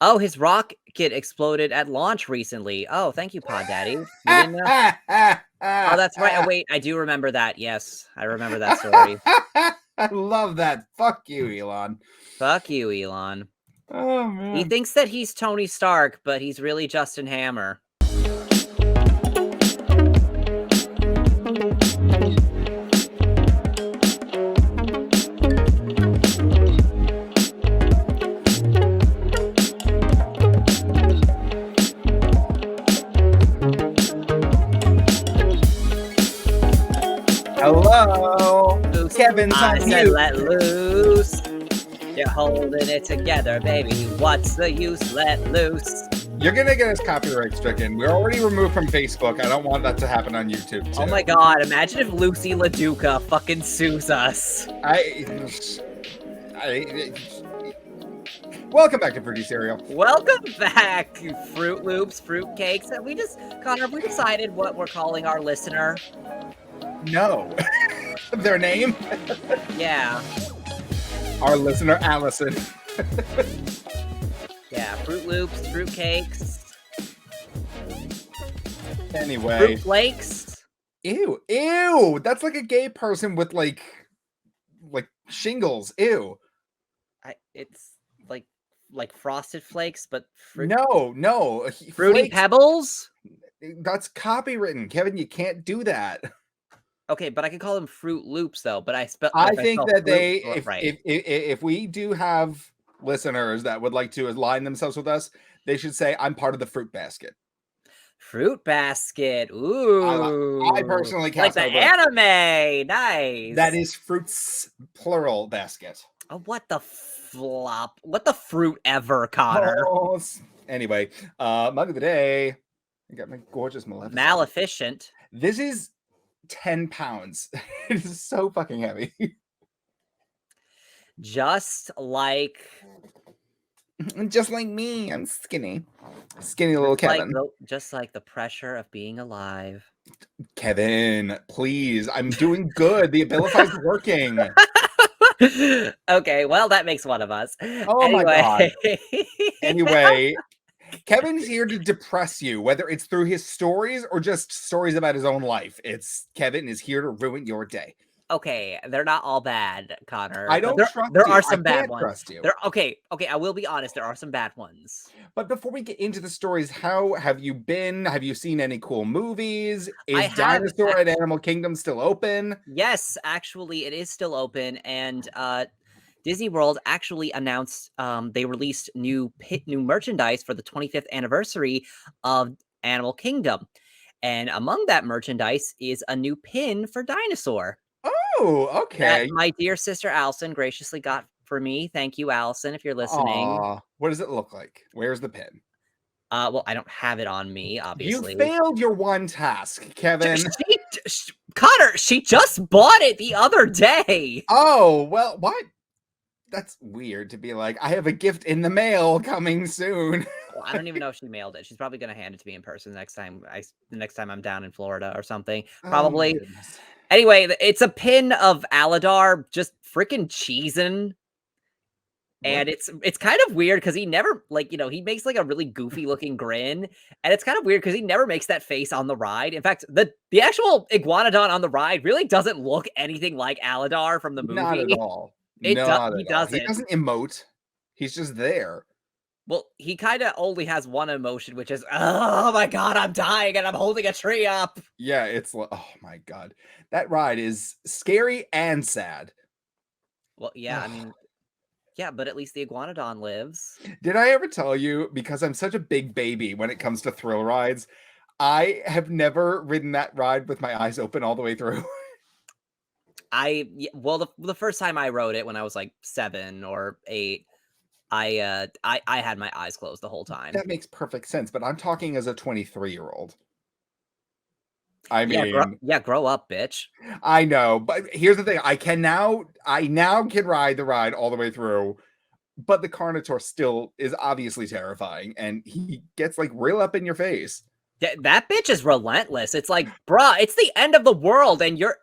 Oh, his rocket exploded at launch recently. Oh, thank you, Pod Daddy. You didn't know? Oh, that's right. Oh, wait, I do remember that. Yes, I remember that story. I love that. Fuck you, Elon. Fuck you, Elon. Oh, man. He thinks that he's Tony Stark, but he's really Justin Hammer. Hello. Kevin's I on said mute. let loose. You're holding it together, baby. What's the use? Let loose. You're gonna get us copyright stricken. We're already removed from Facebook. I don't want that to happen on YouTube too. Oh my god, imagine if Lucy LaDuca fucking sues us. Welcome back to Fruity Cereal. Welcome back, Fruit Loops, Fruit Cakes. And Connor, have we decided what we're calling our listener? No. Their name? Yeah. Our listener, Allison. Yeah, Fruit Loops, Fruit Cakes. Anyway. Fruit Flakes. Ew. Ew. That's like a gay person with like shingles. Ew. It's like Frosted Flakes, but fruit. No. Fruity Flakes, Pebbles? that's copywritten. Kevin, you can't do that. Okay, but I could call them Fruit Loops though. But I think that right. if we do have listeners that would like to align themselves with us, they should say, I'm part of the fruit basket. Fruit basket. Ooh. I personally like the anime. Nice. That is fruits plural basket. Oh, what the flop? What the fruit ever, Connor? Oh, anyway, mug of the day. I got my gorgeous Maleficent. This is 10 pounds. It is so fucking heavy. Just like me. I'm skinny little Kevin. Just like the pressure of being alive. Kevin, please. I'm doing good. The Abilify's working. Okay, well, that makes one of us. Oh my god. Anyway, Kevin's here to depress you, whether it's through his stories or just stories about his own life. Kevin is here to ruin your day. Okay, they're not all bad, Connor. I don't trust you. There are some bad ones. Trust you. Okay, I will be honest, there are some bad ones. But before we get into the stories, how have you been? Have you seen any cool movies? Is Dinosaur at Animal Kingdom still open? Yes, actually, it is still open, and Disney World actually announced they released new merchandise for the 25th anniversary of Animal Kingdom. And among that merchandise is a new pin for Dinosaur. Oh, okay. That my dear sister Allison graciously got for me. Thank you, Allison, if you're listening. Aww. What does it look like? Where's the pin? Well, I don't have it on me, obviously. You failed your one task, Kevin. Connor, she just bought it the other day. Oh, well, what? That's weird to be like, I have a gift in the mail coming soon. Well, I don't even know if she mailed it. She's probably going to hand it to me in person the next time I'm down in Florida or something. Probably. Oh, anyway, it's a pin of Aladar just freaking cheesing. And it's kind of weird because he never, he makes like a really goofy looking grin. And it's kind of weird because he never makes that face on the ride. In fact, the actual iguanodon on the ride really doesn't look anything like Aladar from the movie. Not at all. He doesn't. He doesn't emote. He's just there. Well, he kind of only has one emotion, which is, oh my god, I'm dying and I'm holding a tree up. Yeah, it's like, oh my god. That ride is scary and sad. Well, yeah, I mean, yeah, but at least the iguanodon lives. Did I ever tell you, because I'm such a big baby when it comes to thrill rides, I have never ridden that ride with my eyes open all the way through. The first time I rode it when I was like 7 or 8, I had my eyes closed the whole time. That makes perfect sense, but I'm talking as a 23-year-old. I mean, grow up, bitch. I know, but here's the thing: I now can ride the ride all the way through, but the Carnotaur still is obviously terrifying, and he gets like real up in your face. That bitch is relentless. It's like, bruh, it's the end of the world, and you're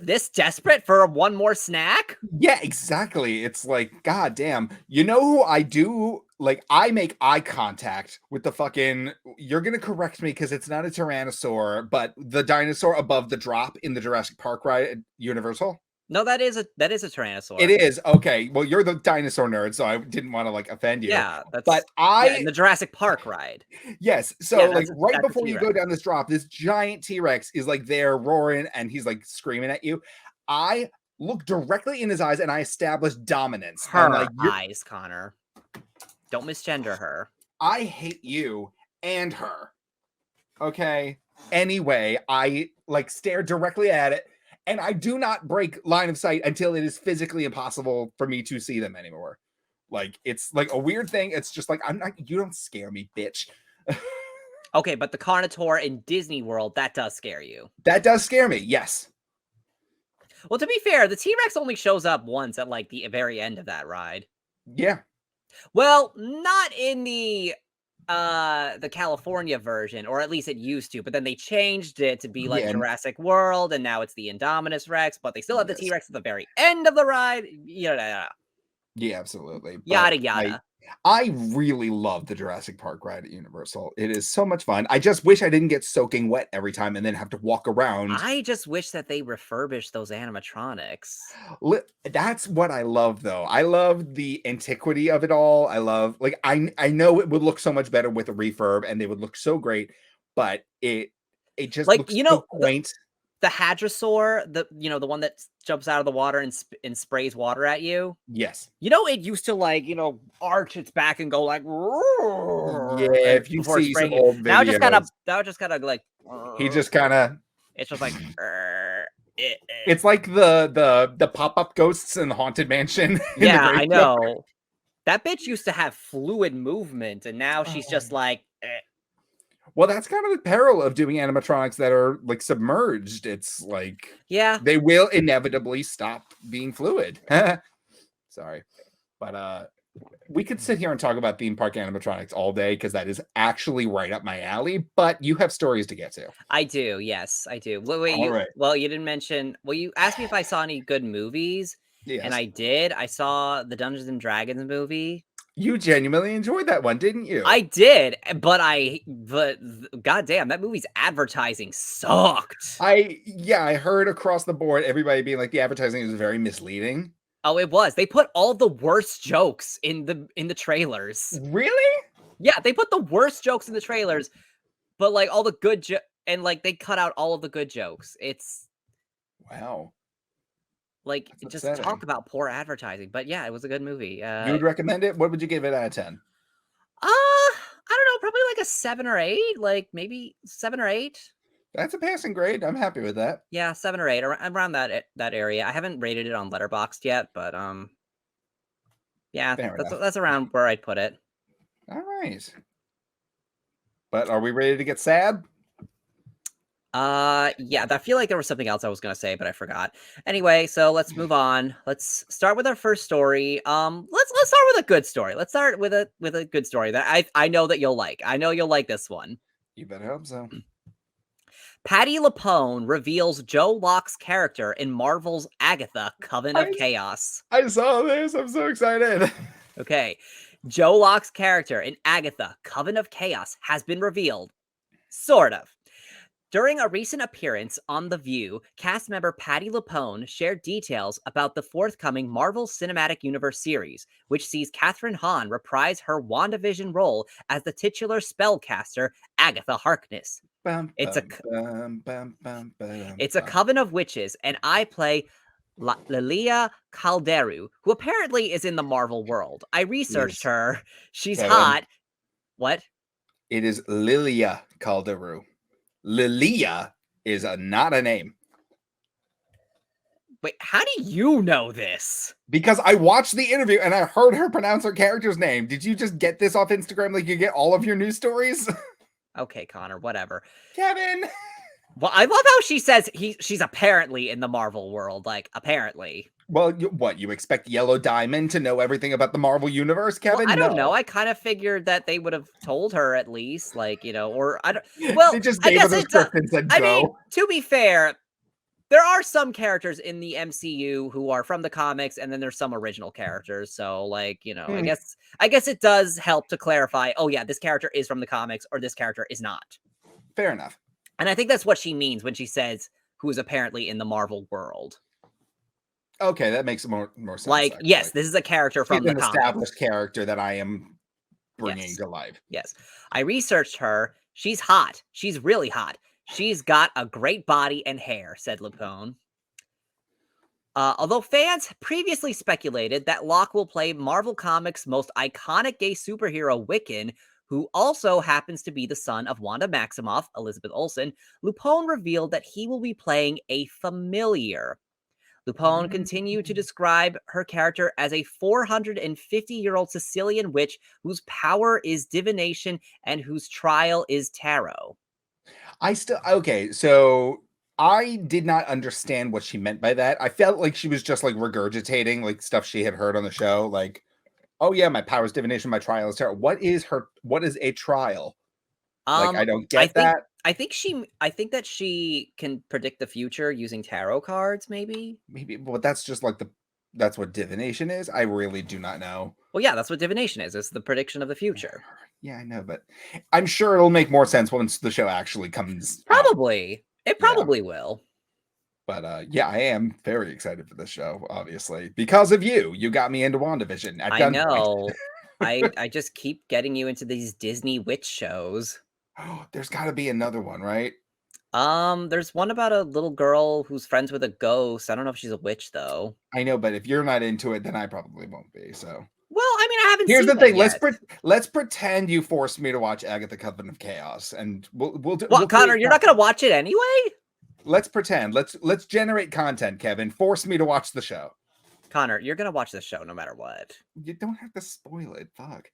this desperate for one more snack? Yeah, exactly. It's like, god damn. You know who I do like I make eye contact with the fucking, you're gonna correct me because it's not a tyrannosaur, but the dinosaur above the drop in the Jurassic Park ride at Universal. No, that is a tyrannosaur. It is. Okay. Well, you're the dinosaur nerd, so I didn't want to like offend you. Yeah, that's But in the Jurassic Park ride. Yes. So Yeah, like right that's a before you go down this drop, this giant T-Rex is like there roaring and he's like screaming at you. I look directly in his eyes and I establish dominance. Her like, eyes, Connor. Don't misgender her. I hate you and her. Okay. Anyway, I like stare directly at it and I do not break line of sight until it is physically impossible for me to see them anymore. Like, it's like a weird thing. It's just like, you don't scare me, bitch. Okay, but the Carnotaur in Disney World, that does scare you. That does scare me, yes. Well, to be fair, the T-Rex only shows up once at like the very end of that ride. Yeah. Well, not in the California version, or at least it used to, but then they changed it to be like Jurassic World, and now it's the Indominus Rex, but they still have the T-Rex at the very end of the ride. Yeah, absolutely. Yada yada. I really love the Jurassic Park ride at Universal. It is so much fun. I just wish I didn't get soaking wet every time and then have to walk around. I just wish that they refurbished those animatronics. That's what I love, though. I love the antiquity of it all. I love, like, I know it would look so much better with a refurb and they would look so great, but it just like, looks so quaint. The Hadrosaur, the one that jumps out of the water and sprays water at you. Yes. It used to like, arch its back and go like, yeah, if you see some old videos. Now it just kind of like, he just kind of, it's just like, it's like the pop-up ghosts in the Haunted Mansion. Yeah, I know. That bitch used to have fluid movement, and now she's just like, Well, that's kind of the peril of doing animatronics that are like submerged. It's like, yeah, they will inevitably stop being fluid. Sorry. But we could sit here and talk about theme park animatronics all day because that is actually right up my alley, but you have stories to get to. I do. Yes, I do. Wait, you didn't mention, you asked me if I saw any good movies. Yes. And I did. I saw the Dungeons and Dragons movie. You genuinely enjoyed that one, didn't you? I did, but goddamn, that movie's advertising sucked. I heard across the board everybody being like the advertising is very misleading. Oh, it was. They put all the worst jokes in the trailers. Really? Yeah, they put the worst jokes in the trailers, but like all the good and like they cut out all of the good jokes. It's wow. Like, that's just upsetting. Talk about poor advertising. But yeah, it was a good movie. You would recommend it? What would you give it out of 10? I don't know. Probably like a 7 or 8. Like maybe 7 or 8. That's a passing grade. I'm happy with that. Yeah, 7 or 8 around that area. I haven't rated it on Letterboxd yet, but yeah, that's around where I'd put it. All right. But are we ready to get sad? Yeah, I feel like there was something else I was gonna say, but I forgot. Anyway, so let's move on. Let's start with our first story. Let's start with a good story. Let's start with a good story that I know that you'll like. I know you'll like this one. You better hope so. Patti LuPone reveals Joe Locke's character in Marvel's Agatha: Coven of Chaos. I saw this. I'm so excited. Okay. Joe Locke's character in Agatha: Coven of Chaos has been revealed. Sort of. During a recent appearance on The View, cast member Patti LuPone shared details about the forthcoming Marvel Cinematic Universe series, which sees Kathryn Hahn reprise her WandaVision role as the titular spellcaster Agatha Harkness. It's a coven of witches, and I play Lilia Calderu, who apparently is in the Marvel world. I researched her. She's hot. What? It is Lilia Calderu. Lilia is not a name. Wait, how do you know this? Because I watched the interview and I heard her pronounce her character's name. Did you just get this off Instagram like you get all of your news stories? Okay, Connor, whatever. Kevin! Well, I love how she says she's apparently in the Marvel world, like, apparently. Well, you expect Yellow Diamond to know everything about the Marvel Universe, Kevin? Well, I don't know. I kind of figured that they would have told her at least, like, or I don't. Well, they just gave her the script and said, "Go." I mean, to be fair, there are some characters in the MCU who are from the comics, and then there's some original characters. So, like, you know, I guess it does help to clarify, oh yeah, this character is from the comics, or this character is not. Fair enough. And I think that's what she means when she says who is apparently in the Marvel world. Okay, that makes more sense. Like, actually. yes, this is a character from the an comics. established character that I am bringing Yes. to life. Yes. I researched her. She's hot. She's really hot. She's got a great body and hair, said LuPone. Although fans previously speculated that Locke will play Marvel Comics' most iconic gay superhero, Wiccan, who also happens to be the son of Wanda Maximoff, Elizabeth Olsen, LuPone revealed that he will be playing a familiar. LuPone continued to describe her character as a 450-year-old Sicilian witch whose power is divination and whose trial is tarot. Okay, so I did not understand what she meant by that. I felt like she was just like regurgitating like stuff she had heard on the show, like, oh yeah, my power is divination, my trial is tarot. What is a trial? Like, I don't get that. I think that she can predict the future using tarot cards, maybe, but that's just like that's what divination is. I really do not know. Well, yeah, that's what divination is. It's the prediction of the future. Yeah, I know, but I'm sure it'll make more sense once the show actually comes. Probably. It probably will. But yeah, I am very excited for this show, obviously, because of you. You got me into WandaVision. I know. I just keep getting you into these Disney witch shows. Oh, there's got to be another one, right? There's one about a little girl who's friends with a ghost. I don't know if she's a witch though. I know, but if you're not into it, then I probably won't be. So, well, I mean, I haven't. Here's seen the thing. Yet. Let's pretend you forced me to watch Agatha Coven of Chaos, and we'll do. What, Connor? You're not gonna watch it anyway? Let's pretend. Let's generate content, Kevin. Force me to watch the show. Connor, you're gonna watch the show no matter what. You don't have to spoil it. Fuck.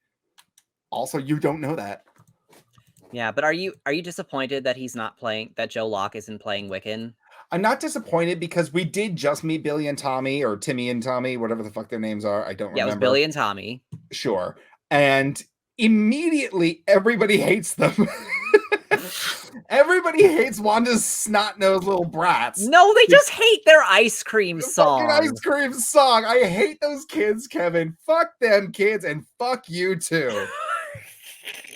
Also, you don't know that. Yeah, but are you disappointed that he's not playing, that Joe Locke isn't playing Wiccan? I'm not disappointed because we did just meet Billy and Tommy, or Timmy and Tommy, whatever the fuck their names are. I don't remember. Yeah, it was Billy and Tommy. Sure. And immediately everybody hates them. Everybody hates Wanda's snot-nosed little brats. No, they just hate their ice cream song. Ice cream song. I hate those kids, Kevin. Fuck them kids, and fuck you too.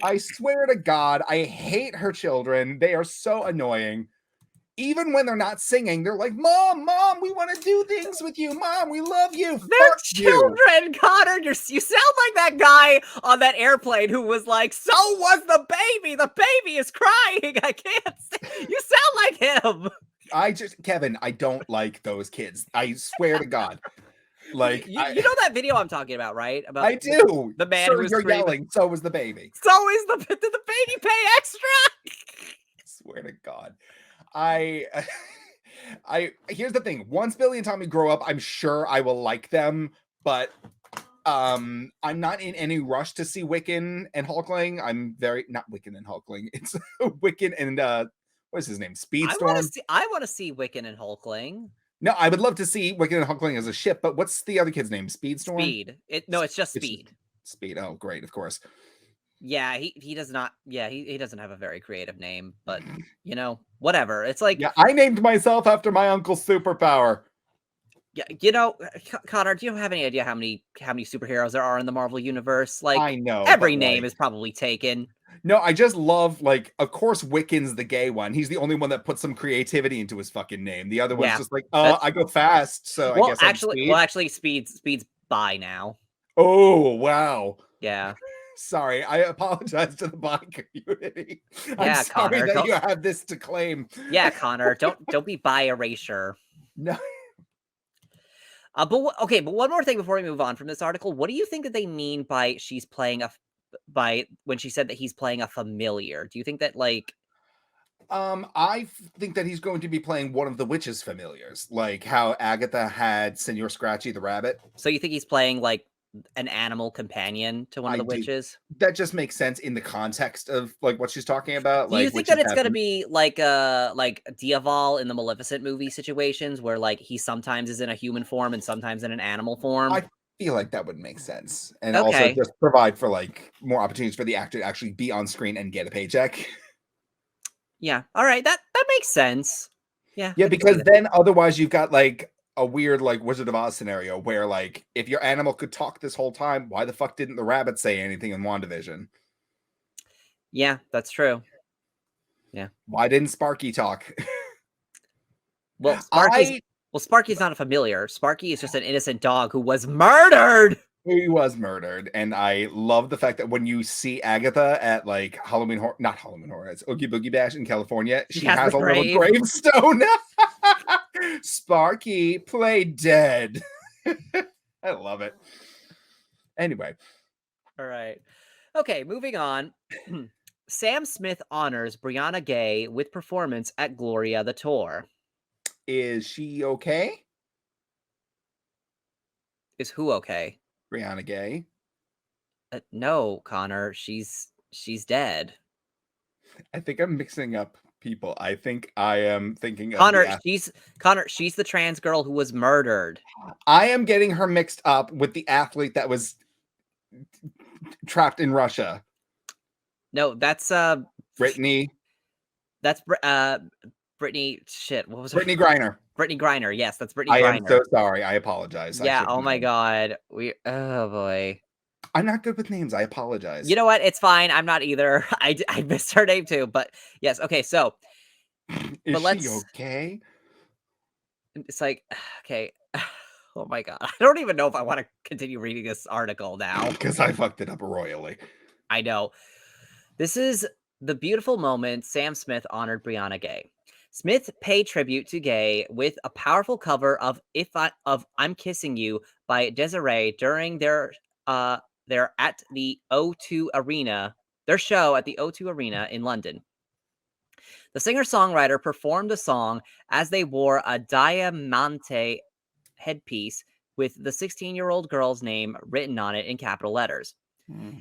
I swear to God, I hate her children. They are so annoying. Even when they're not singing, they're like, Mom, we want to do things with you. Mom, we love you. They're children, Connor. You sound like that guy on that airplane who was like, so was the baby. The baby is crying. I can't see. You sound like him. Kevin, I don't like those kids. I swear to God. Like, you know that video I'm talking about, right? About I do. The man who was yelling, so was the baby. So is did the baby pay extra? I swear to God. Here's the thing. Once Billy and Tommy grow up, I'm sure I will like them, but I'm not in any rush to see Wiccan and Hulkling. Not Wiccan and Hulkling. It's Wiccan and what's his name? Speedstorm. I want to see Wiccan and Hulkling. No, I would love to see Wiccan and Hulkling as a ship, but what's the other kid's name? Speedstorm? Speed. It's just Speed. Speed. Oh, great, of course. Yeah, he does not. Yeah, he doesn't have a very creative name, but you know, whatever. It's like, yeah, I named myself after my uncle's superpower. Yeah, you know, Connor, do you have any idea how many superheroes there are in the Marvel universe? Like, I know every name is probably taken. No, I just love, like, of course, Wiccan's the gay one. He's the only one that puts some creativity into his fucking name. The other one's just like, I go fast, so I guess actually, Speed's bi now. Oh, wow. Yeah. Sorry, I apologize to the bi community. Yeah, I'm sorry Connor, that you have this to claim. Yeah, Connor, don't be bi erasure. No. But one more thing before we move on from this article. What do you think that they mean by when she said that he's playing a familiar? Do you think that, like, I think that he's going to be playing one of the witches' familiars, like how Agatha had Senor Scratchy the rabbit. So you think he's playing like an animal companion to one of the witches? That just makes sense in the context of like what she's talking about. Do you think that it's going to be like Diaval in the Maleficent movie situations where like he sometimes is in a human form and sometimes in an animal form? I feel like that would make sense, and also just provide for like more opportunities for the actor to actually be on screen and get a paycheck. Yeah, all right, that makes sense. Yeah. Yeah, because then otherwise you've got like a weird like Wizard of Oz scenario where like if your animal could talk this whole time, why the fuck didn't the rabbit say anything in WandaVision? Yeah, that's true. Yeah. Why didn't Sparky talk? Well, Sparky's not a familiar. Sparky is just an innocent dog who was murdered. He was murdered, and I love the fact that when you see Agatha at like not Halloween Horror, it's Oogie Boogie Bash in California, she has a little gravestone. Sparky, play dead. I love it. Anyway. All right. Okay, moving on. Sam Smith honors Brianna Ghey with performance at Gloria the Tour. Is she okay? Is who okay? Brianna Ghey. No, Connor. She's dead. I think I'm mixing up people. I think I am thinking of She's the trans girl who was murdered. I am getting her mixed up with the athlete that was trapped in Russia. No, that's Brittany. That's Brittany. Shit, what was her? Brittany Griner. Brittany Griner. Yes, that's Brittany Griner. I am so Griner. sorry. I apologize. Yeah. Oh my god. Oh boy. I'm not good with names. I apologize. You know what? It's fine. I'm not either. I missed her name too. But yes. Okay. So. Is she okay? It's like, okay. Oh my god. I don't even know if I want to continue reading this article now. Because I fucked it up royally. I know. This is the beautiful moment Sam Smith honored Brianna Ghey. Smith paid tribute to Ghey with a powerful cover of I'm Kissing You by Desiree during their at the O2 Arena, their show at the O2 Arena in London. The singer-songwriter performed the song as they wore a diamante headpiece with the 16-year-old girl's name written on it in capital letters.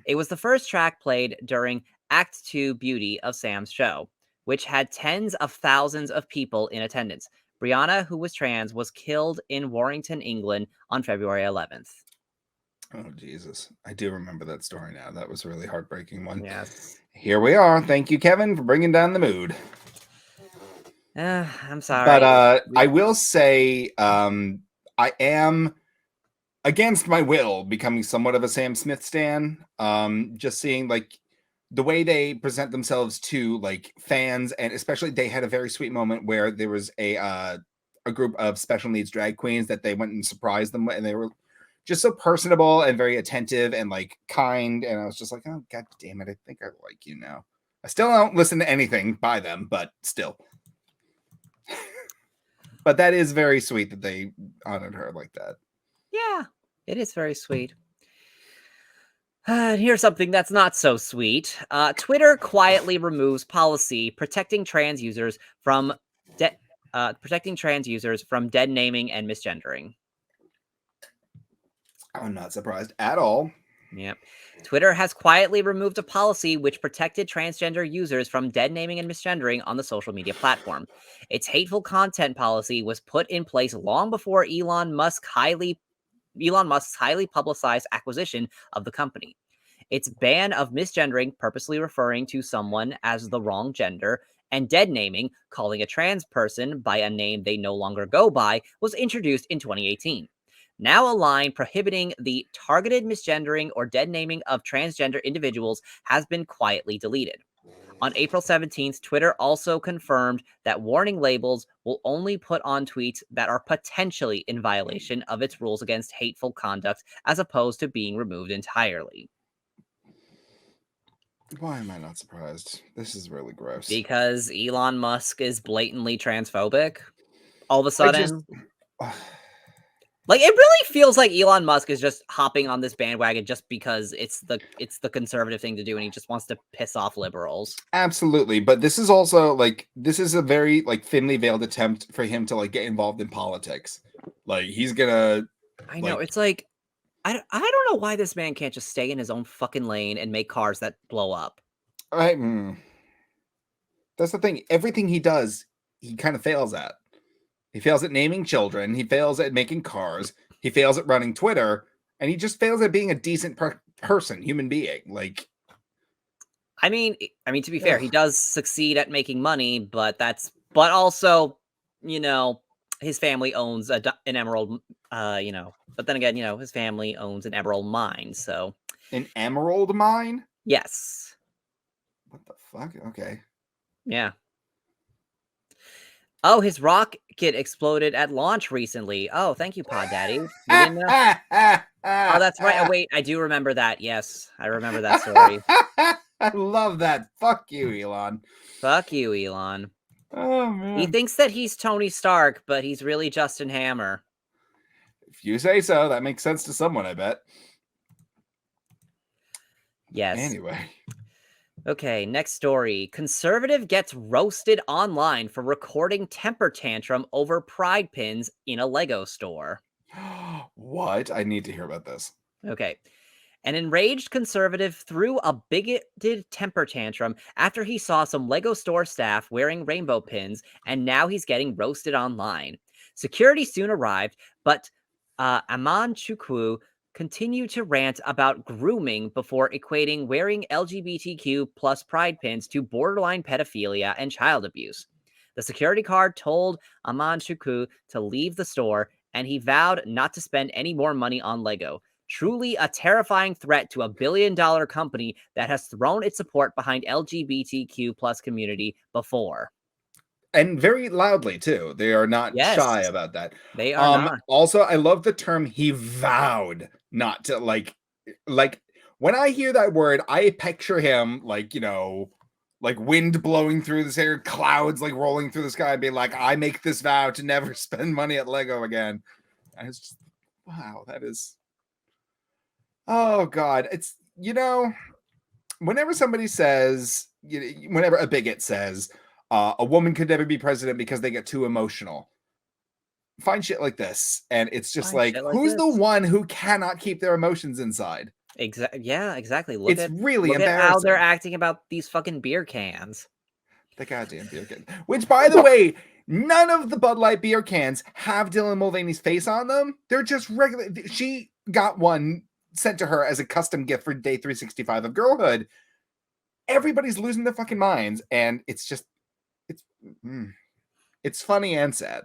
It was the first track played during Act 2 Beauty of Sam's show, which had tens of thousands of people in attendance. Brianna, who was trans, was killed in Warrington, England on February 11th. Oh, Jesus. I do remember that story now. That was a really heartbreaking one. Yes. Here we are. Thank you, Kevin, for bringing down the mood. I'm sorry. But I will say I am, against my will, becoming somewhat of a Sam Smith stan. Just seeing like the way they present themselves to like fans, and especially they had a very sweet moment where there was a group of special needs drag queens that they went and surprised them, and they were just so personable and very attentive and like kind. And I was just like, oh god damn it, I think I like you now. I still don't listen to anything by them, but still. But that is very sweet that they honored her like that. Yeah, it is very sweet. Here's something that's not so sweet. Twitter quietly removes policy protecting trans users from dead naming and misgendering. I'm not surprised at all. Yep. Twitter has quietly removed a policy which protected transgender users from dead naming and misgendering on the social media platform. Its hateful content policy was put in place long before Elon Musk's highly publicized acquisition of the company. Its ban of misgendering, purposely referring to someone as the wrong gender, and dead naming, calling a trans person by a name they no longer go by, was introduced in 2018. Now a line prohibiting the targeted misgendering or dead naming of transgender individuals has been quietly deleted. On April 17th, Twitter also confirmed that warning labels will only put on tweets that are potentially in violation of its rules against hateful conduct, as opposed to being removed entirely. Why am I not surprised? This is really gross. Because Elon Musk is blatantly transphobic. All of a sudden. Like, it really feels like Elon Musk is just hopping on this bandwagon just because it's the conservative thing to do, and he just wants to piss off liberals. Absolutely, but this is also like this is a very like thinly veiled attempt for him to like get involved in politics. Like he's gonna. I know, it's like I don't know why this man can't just stay in his own fucking lane and make cars that blow up. That's the thing. Everything he does, he kind of fails at. He fails at naming children. He fails at making cars. He fails at running Twitter, and he just fails at being a decent person, human being. Like, I mean, to be fair, he does succeed at making money, but also you know, his family owns an emerald, you know, but then again, you know, his family owns an emerald mine, so. An emerald mine? Yes. What the fuck? Okay. Yeah. Oh, his rocket exploded at launch recently. Oh, thank you, Pod Daddy. You didn't know? Oh, that's right. Oh, wait, I do remember that. Yes, I remember that story. I love that. Fuck you, Elon. Fuck you, Elon. Oh, man. He thinks that he's Tony Stark, but he's really Justin Hammer. If you say so, that makes sense to someone, I bet. Yes. Anyway. Okay, next story. Conservative gets roasted online for recording temper tantrum over pride pins in a Lego store. What? I need to hear about this. Okay. An enraged conservative threw a bigoted temper tantrum after he saw some Lego store staff wearing rainbow pins, and now he's getting roasted online. Security soon arrived, but Aman Chukwu continued to rant about grooming before equating wearing LGBTQ plus pride pins to borderline pedophilia and child abuse. The security guard told Aman Chukwu to leave the store, and he vowed not to spend any more money on Lego. Truly a terrifying threat to a billion-dollar company that has thrown its support behind LGBTQ plus community before. And very loudly, too. They are not shy about that. They are not. Also, I love the term he vowed not to, like, when I hear that word, I picture him, like, you know, like wind blowing through this air, clouds, like, rolling through the sky, being like, I make this vow to never spend money at Lego again. And it's just, wow, that is... Oh, God. It's, you know, whenever somebody says, whenever a bigot says, a woman could never be president because they get too emotional. Find shit like this. And it's just like who's the one who cannot keep their emotions inside? Yeah, exactly. Look at how they're acting about these fucking beer cans. The goddamn beer can. Which, by the way, none of the Bud Light beer cans have Dylan Mulvaney's face on them. They're just regular. She got one sent to her as a custom gift for day 365 of girlhood. Everybody's losing their fucking minds, and it's just it's funny and sad.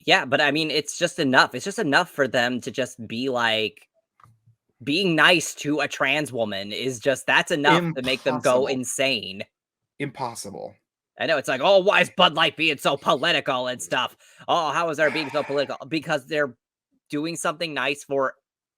Yeah, but I mean, it's just enough. It's just enough for them to just be like, being nice to a trans woman is just, that's enough to make them go insane. Impossible. I know, it's like, oh, why is Bud Light being so political and stuff? Oh, how is there being so political? Because they're doing something nice for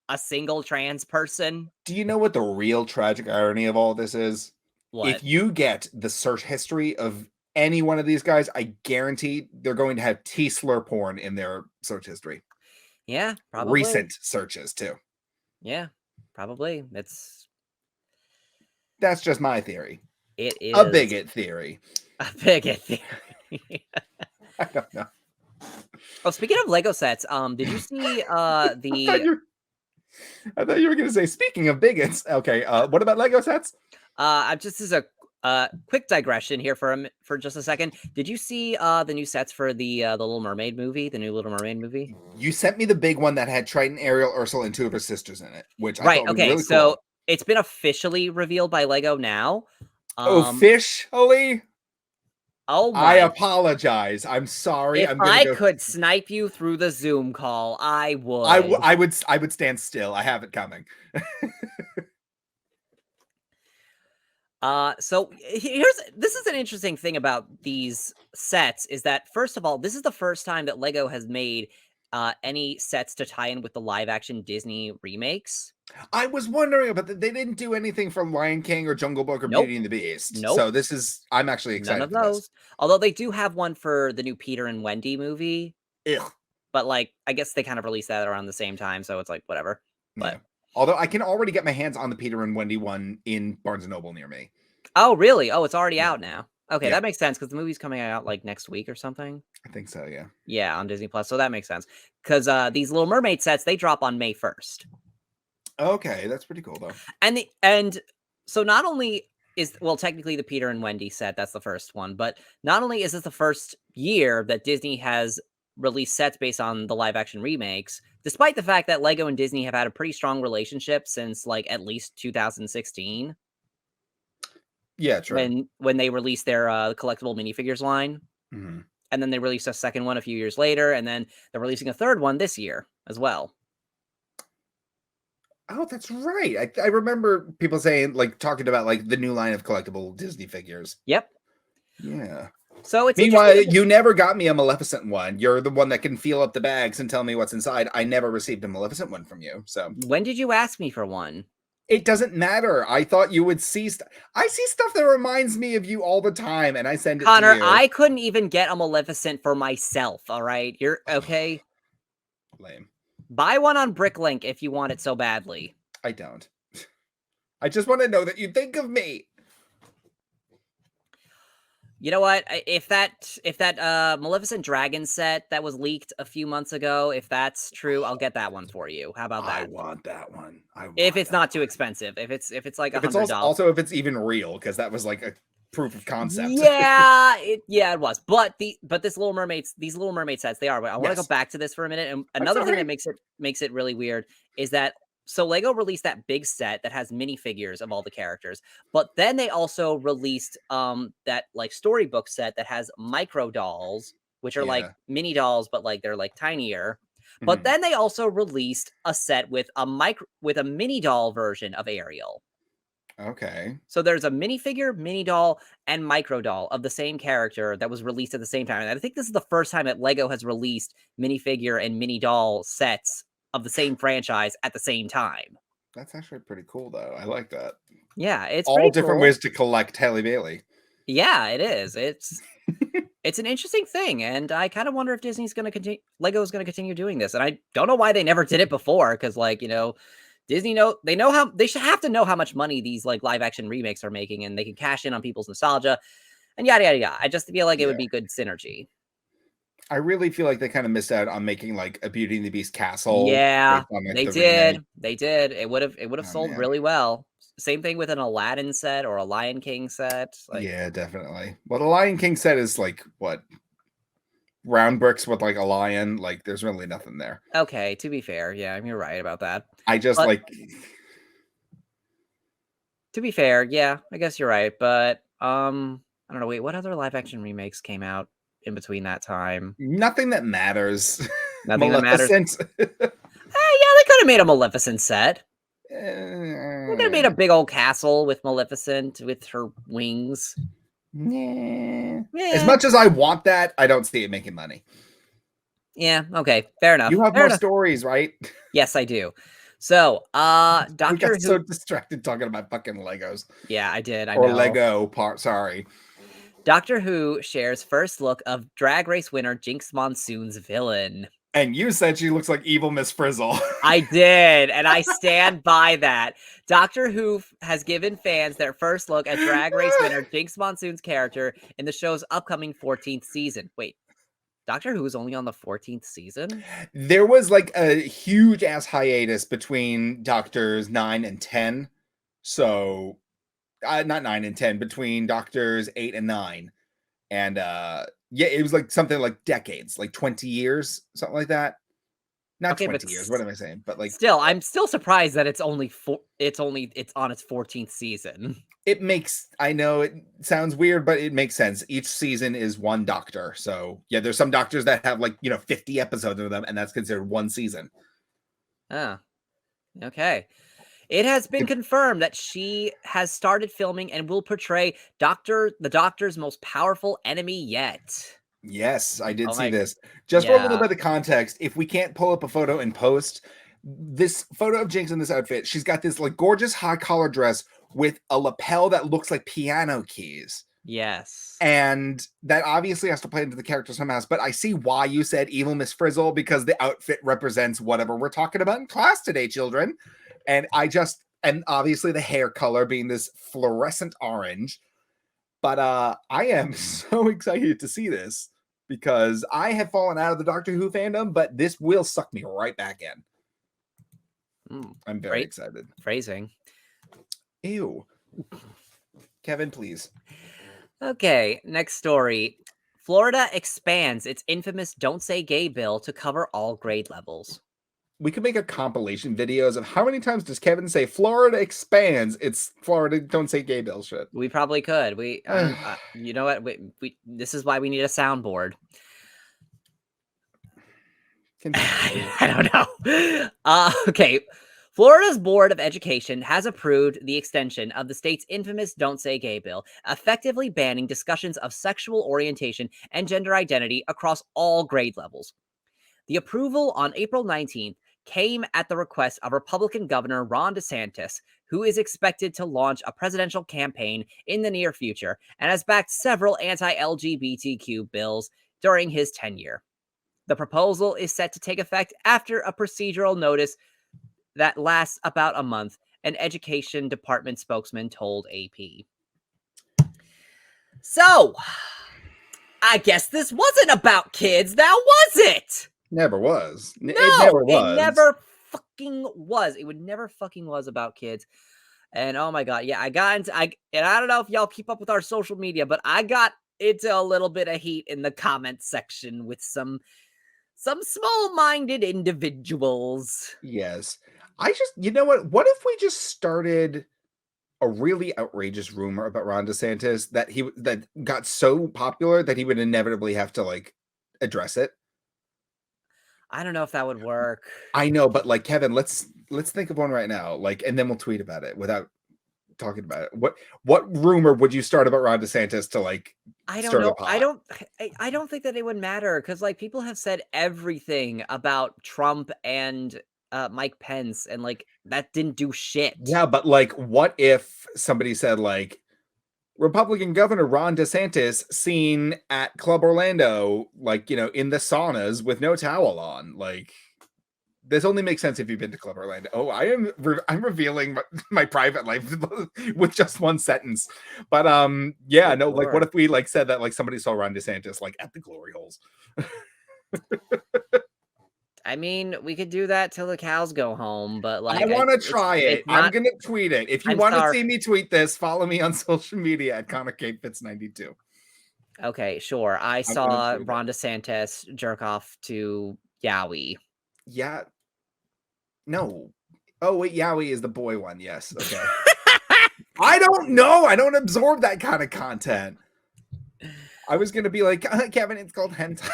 a single trans person. Do you know what the real tragic irony of all this is? What? If you get the search history of any one of these guys, I guarantee they're going to have T-slur porn in their search history. Yeah, probably. Recent searches, too. Yeah, probably. That's just my theory. It is. A bigot theory. A bigot theory. I don't know. Oh, speaking of Lego sets, did you see the... I thought you were going to say, speaking of bigots. Okay, what about Lego sets? Just as a quick digression here for just a second. Did you see the new sets for the Little Mermaid movie, the new Little Mermaid movie? You sent me the big one that had Triton, Ariel, Ursula, and two of her sisters in it, which I thought was okay, really so cool. It's been officially revealed by Lego now. Officially? Oh my! I apologize. I'm sorry. If I could snipe you through the Zoom call, I would. I would stand still. I have it coming. So this is an interesting thing about these sets is that, first of all, this is the first time that Lego has made any sets to tie in with the live action Disney remakes. I was wondering about that. They didn't do anything for Lion King or Jungle Book or Beauty and the Beast. Nope. So I'm actually excited. None of those. Although they do have one for the new Peter and Wendy movie. Ugh. But like, I guess they kind of released that around the same time, so it's like whatever. But yeah. Although I can already get my hands on the Peter and Wendy one in Barnes & Noble near me. Oh, really? Oh, it's already out now. Okay, that makes sense because the movie's coming out like next week or something. I think so, yeah. Yeah, on Disney Plus. So that makes sense because these Little Mermaid sets, they drop on May 1st. Okay, that's pretty cool though. And so not only is, well, technically the Peter and Wendy set, that's the first one, but not only is this the first year that Disney has released sets based on the live action remakes, despite the fact that Lego and Disney have had a pretty strong relationship since like at least 2016. Yeah, true. When they released their collectible minifigures line. Mm-hmm. and then they released a second one a few years later, and then they're releasing a third one this year as well. Oh, that's right. I remember people saying, like, talking about, like, the new line of collectible Disney figures. Yep. Yeah. So it's Meanwhile, you never got me a Maleficent one. You're the one that can feel up the bags and tell me what's inside. I never received a Maleficent one from you. So when did you ask me for one? It doesn't matter. I thought you would see I see stuff that reminds me of you all the time, and I send it Connor, to you. I couldn't even get a Maleficent for myself, all right? You're okay? Lame. Buy one on Bricklink if you want it so badly. I don't. I just want to know that you think of me. You know what? If that Maleficent Dragon set that was leaked a few months ago, if that's true, I'll get that one for you. How about that? I want that one. If it's not too expensive. If it's like $100. Also if it's even real, because that was like a proof of concept. Yeah, it was. But these Little Mermaid sets, they are. But I want to go back to this for a minute. And another thing that makes it really weird is that so Lego released that big set that has minifigures of all the characters, but then they also released that like storybook set that has micro dolls, which are like mini dolls, but like they're like tinier. But then they also released a set with a mini doll version of Ariel. Okay. So there's a minifigure, mini doll, and micro doll of the same character that was released at the same time. And I think this is the first time that Lego has released minifigure and mini doll sets of the same franchise at the same time. That's actually pretty cool, though. I like that. Yeah, it's all different ways to collect Halle Bailey. Yeah, it is. It's it's an interesting thing, and I kind of wonder if Disney's going to continue. Lego is going to continue doing this, and I don't know why they never did it before. Because, like, Disney they should have to know how much money these like live action remakes are making, and they can cash in on people's nostalgia, and yada yada yada. I just feel like it would be good synergy. I really feel like they kind of missed out on making like a Beauty and the Beast castle. Yeah, they did. Remake. They did. It would have sold really well. Same thing with an Aladdin set or a Lion King set. Like, yeah, definitely. Well, the Lion King set is like what? Round bricks with like a lion. Like, there's really nothing there. Okay, to be fair, yeah, you're right about that. I just like. To be fair, yeah, I guess you're right, but I don't know. Wait, what other live action remakes came out in between that time? Nothing that matters. Nothing that matters. Yeah, they could have made a Maleficent set. We could have made a big old castle with Maleficent with her wings. Yeah. As much as I want that, I don't see it making money. Yeah, okay, fair enough. You have more stories, right? Yes, I do. So, Doctor Who. So distracted talking about fucking Legos. Yeah, I did. I know. Or Lego part. Sorry. Doctor Who shares first look of Drag Race winner Jinx Monsoon's villain. And you said she looks like evil Miss Frizzle. I did, and I stand by that. Doctor Who has given fans their first look at Drag Race winner Jinx Monsoon's character in the show's upcoming 14th season. Wait, Doctor Who is only on the 14th season? There was like a huge ass hiatus between Doctors 9 and 10. So, not 9 and 10, between Doctors 8 and 9. And yeah, it was like something like decades, like 20 years, something like that. Not 20 years. What am I saying? But like, I'm still surprised that it's on its 14th season. It makes, I know it sounds weird, but it makes sense. Each season is one Doctor. So yeah, there's some Doctors that have like, 50 episodes of them, and that's considered one season. Oh, okay. It has been confirmed that she has started filming and will portray the Doctor's most powerful enemy yet. Yes, I did see this. Just for a little bit of context, if we can't pull up a photo and post, this photo of Jinx in this outfit, she's got this like gorgeous high collar dress with a lapel that looks like piano keys. Yes. And that obviously has to play into the character somehow. But I see why you said evil Miss Frizzle, because the outfit represents whatever we're talking about in class today, children. And and obviously the hair color being this fluorescent orange. But I am so excited to see this because I have fallen out of the Doctor Who fandom, but this will suck me right back in. I'm very excited. Phrasing. Ew. Kevin, please. Okay, next story. Florida expands its infamous Don't Say Gay bill to cover all grade levels. we could make a compilation videos of how many times does Kevin say Florida expands? It's Florida, don't say gay bill shit. We probably could. You know what? This is why we need a soundboard. I don't know. Okay. Florida's Board of Education has approved the extension of the state's infamous Don't Say Gay bill, effectively banning discussions of sexual orientation and gender identity across all grade levels. The approval on April 19th came at the request of Republican Governor Ron DeSantis, who is expected to launch a presidential campaign in the near future and has backed several anti-LGBTQ bills during his tenure. The proposal is set to take effect after a procedural notice that lasts about a month, an education department spokesman told AP. So, I guess this wasn't about kids, now was it? Never was. No, it never was. It never fucking was. It would never fucking was about kids. And oh my god, yeah, I don't know if y'all keep up with our social media, but I got into a little bit of heat in the comments section with some small-minded individuals. Yes. You know what if we just started a really outrageous rumor about Ron DeSantis that got so popular that he would inevitably have to like address it? I don't know if that would work. I know, but like Kevin, let's think of one right now, like, and then we'll tweet about it without talking about it. What rumor would you start about Ron DeSantis to like? I don't know. I don't think that it would matter because like people have said everything about Trump and Mike Pence, and like that didn't do shit. Yeah, but like, what if somebody said like, Republican Governor Ron DeSantis seen at Club Orlando, like, you know, in the saunas with no towel on? Like, this only makes sense if you've been to Club Orlando. Oh, I'm revealing my private life with just one sentence. But yeah, no, like, what if we like said that like somebody saw Ron DeSantis like at the glory holes? I mean, we could do that till the cows go home, but like I want to try it. I'm gonna tweet it. If you want to see me tweet this, follow me on social media at ConnorKFitz92. Okay, sure. I saw Ron DeSantis jerk off to Yowie. Yeah. No. Oh wait, Yowie is the boy one. Yes. Okay. I don't know. I don't absorb that kind of content. I was gonna be like, Kevin, it's called hentai.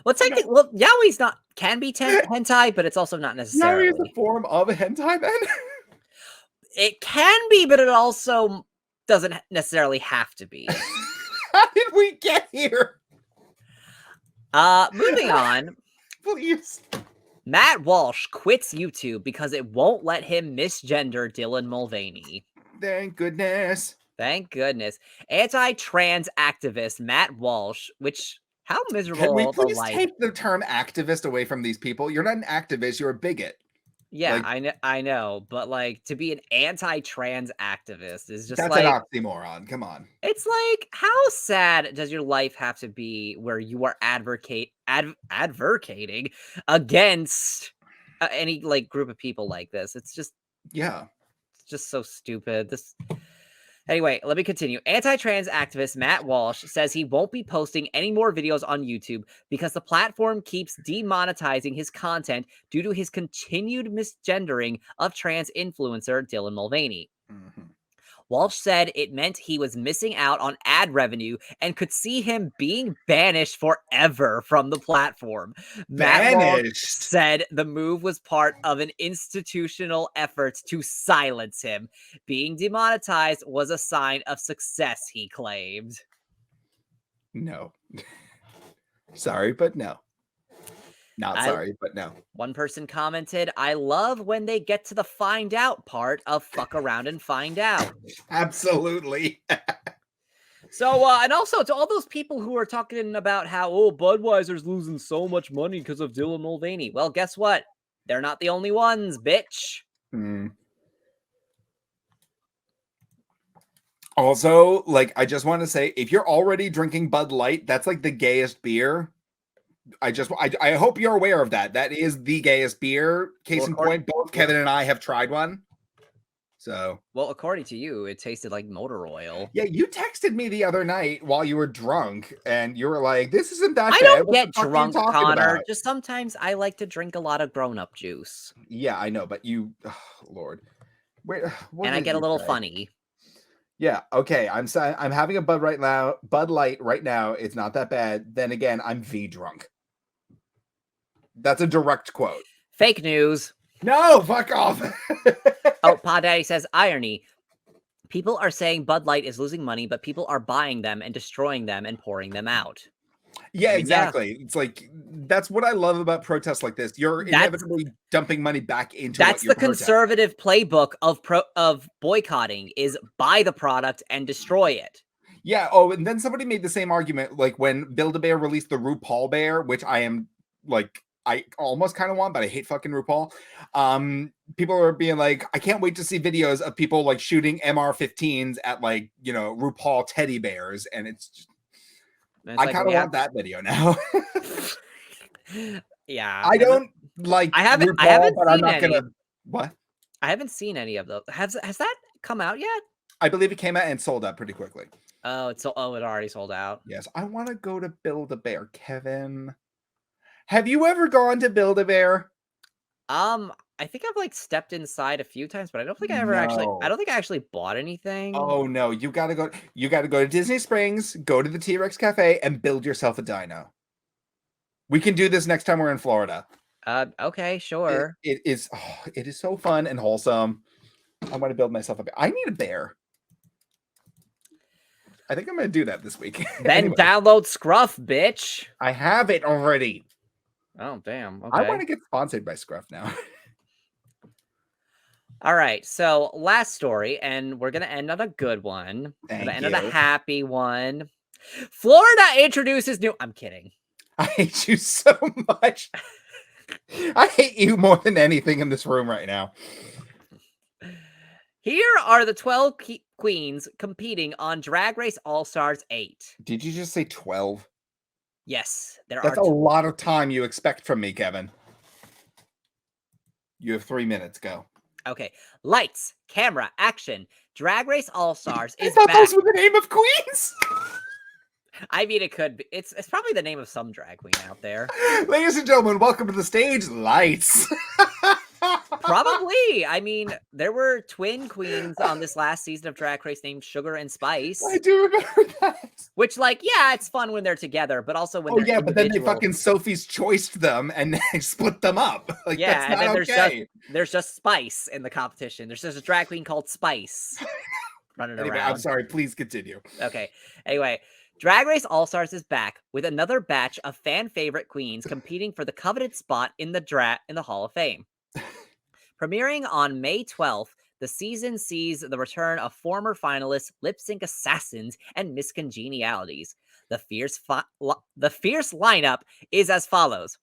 Well, technically, Yowie's can be hentai, but it's also not necessarily. Yowie is a form of a hentai, then? It can be, but it also doesn't necessarily have to be. How did we get here? Moving on. Please. Matt Walsh quits YouTube because it won't let him misgender Dylan Mulvaney. Thank goodness. Thank goodness. Anti-trans activist Matt Walsh, which... How miserable. Can we please take the term activist away from these people? You're not an activist, you're a bigot. Yeah, like, I know, but like to be an anti-trans activist is just that's like an oxymoron. Come on. It's like, how sad does your life have to be where you are advocating against any like group of people like this? It's just it's just so stupid. Anyway, let me continue. Anti-trans activist Matt Walsh says he won't be posting any more videos on YouTube because the platform keeps demonetizing his content due to his continued misgendering of trans influencer Dylan Mulvaney. Mm-hmm. Walsh said it meant he was missing out on ad revenue and could see him being banished forever from the platform. Matt Walsh said the move was part of an institutional effort to silence him. Being demonetized was a sign of success, he claimed. No. Sorry, but no. Not sorry, but no. One person commented, I love when they get to the find out part of fuck around and find out. Absolutely. So, and also to all those people who are talking about how, Budweiser's losing so much money because of Dylan Mulvaney. Well, guess what? They're not the only ones, bitch. Also, like, I just want to say, if you're already drinking Bud Light, that's like the gayest beer. I hope you're aware of that. That is the gayest beer. Case in point, both Kevin and I have tried one. So, well, according to you, it tasted like motor oil. yeah, you texted me the other night while you were drunk, and you were like, "This isn't that I bad. don't What get the fuck are you drunk, talking Connor. about?" Just sometimes I like to drink a lot of grown-up juice. Yeah, I know, but you, oh, Lord, wait, what And I did get a you little say? funny. Yeah, okay. I'm having a Bud Light right now. It's not that bad. Then again, I'm V drunk. That's a direct quote. Fake news. No, fuck off. Oh, Pod Daddy says irony. People are saying Bud Light is losing money, but people are buying them and destroying them and pouring them out. Yeah, I mean, yeah, exactly. It's like that's what I love about protests like this. You're that's inevitably dumping money back into what that's you're the protesting. conservative playbook of boycotting is buy the product and destroy it. Yeah. Oh, and then somebody made the same argument, like when Build-A-Bear released the RuPaul bear, which I am like, I almost kind of want, but I hate fucking RuPaul. People are being like, I can't wait to see videos of people like shooting MR-15s at like, you know, RuPaul teddy bears, and it's just, And I it's like, kind well, of want that video now. yeah. I don't like I haven't RuPaul, but I'm seen not any. gonna. What? I haven't seen any of those. Has that come out yet? I believe it came out and sold out pretty quickly. Oh, it already sold out. Yes, I want to go to Build-A-Bear, Kevin. Have you ever gone to Build-A-Bear? I think I've like stepped inside a few times, but I don't think I don't think I actually bought anything. Oh no, you gotta go to Disney Springs, go to the T-Rex Cafe, and build yourself a dino. We can do this next time we're in Florida. Okay, sure. It is so fun and wholesome. I want to build myself a bear. I need a bear. I think I'm gonna do that this week. Then Anyway, download Scruff, bitch. I have it already. Oh, damn. I Okay. want to get sponsored by Scruff now. All right. So, last story, and we're going to end on a good one. Thank We're going to end on a you. happy one. Florida introduces new. I'm kidding. I hate you so much. I hate you more than anything in this room right now. Here are the 12 queens competing on Drag Race All-Stars 8. Did you just say 12? Yes, That's a lot of time you expect from me, Kevin. You have 3 minutes. Go. Okay. Lights, camera, action. Drag Race All-Stars is I thought back. those were the name of queens. I mean, it could be. It's probably the name of some drag queen out there. Ladies and gentlemen, welcome to the stage, Lights. Probably. I mean, there were twin queens on this last season of Drag Race named Sugar and Spice. I do remember that. Which, like, yeah, it's fun when they're together, but also when they're but then they individual. fucking Sophie's choiced them and they split them up. Like, yeah, that's not and then okay. there's just Spice in the competition. There's just a drag queen called Spice running Anyway, around. I'm sorry. Please continue. Okay. Anyway, Drag Race All-Stars is back with another batch of fan favorite queens competing for the coveted spot in the Hall of Fame. Premiering on May 12th, the season sees the return of former finalists, lip sync assassins, and miscongenialities. The fierce lineup is as follows: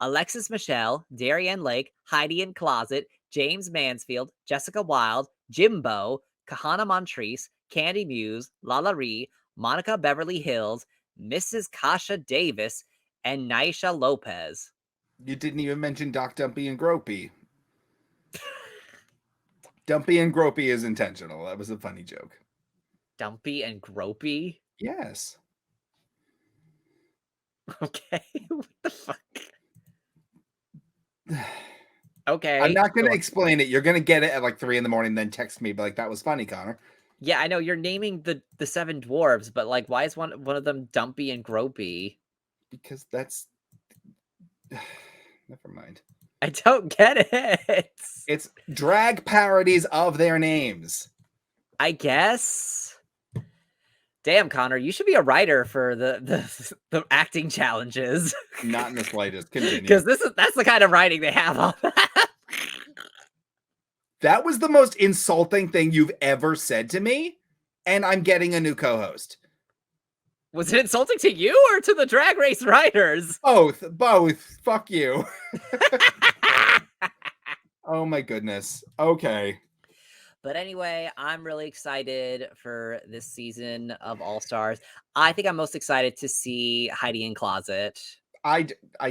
Alexis Michelle, Darienne Lake, Heidi in Closet, James Mansfield, Jessica Wilde, Jimbo, Kahana Montrese, Candy Muse, Lala Ree, Monica Beverly Hills, Mrs. Kasha Davis, and Naisha Lopez. You didn't even mention Doc Dumpy and Gropey. Dumpy and Gropey is intentional. That was a funny joke. Dumpy and Gropey? Yes. Okay. What the fuck? Okay. I'm not going to explain it. You're going to get it at like 3 a.m, then text me, but like, that was funny, Connor. Yeah, I know you're naming the 7 dwarves, but like, why is one of them Dumpy and Gropey? Because that's never mind. I don't get it. It's drag parodies of their names. I guess. Damn, Connor, you should be a writer for the acting challenges. Not in the slightest. Continue. Because that's the kind of writing they have on that. That was the most insulting thing you've ever said to me, and I'm getting a new co-host. Was it insulting to you or to the Drag Race writers? Both. Fuck you. Oh my goodness. Okay. But anyway, I'm really excited for this season of All Stars. I think I'm most excited to see Heidi in Closet. I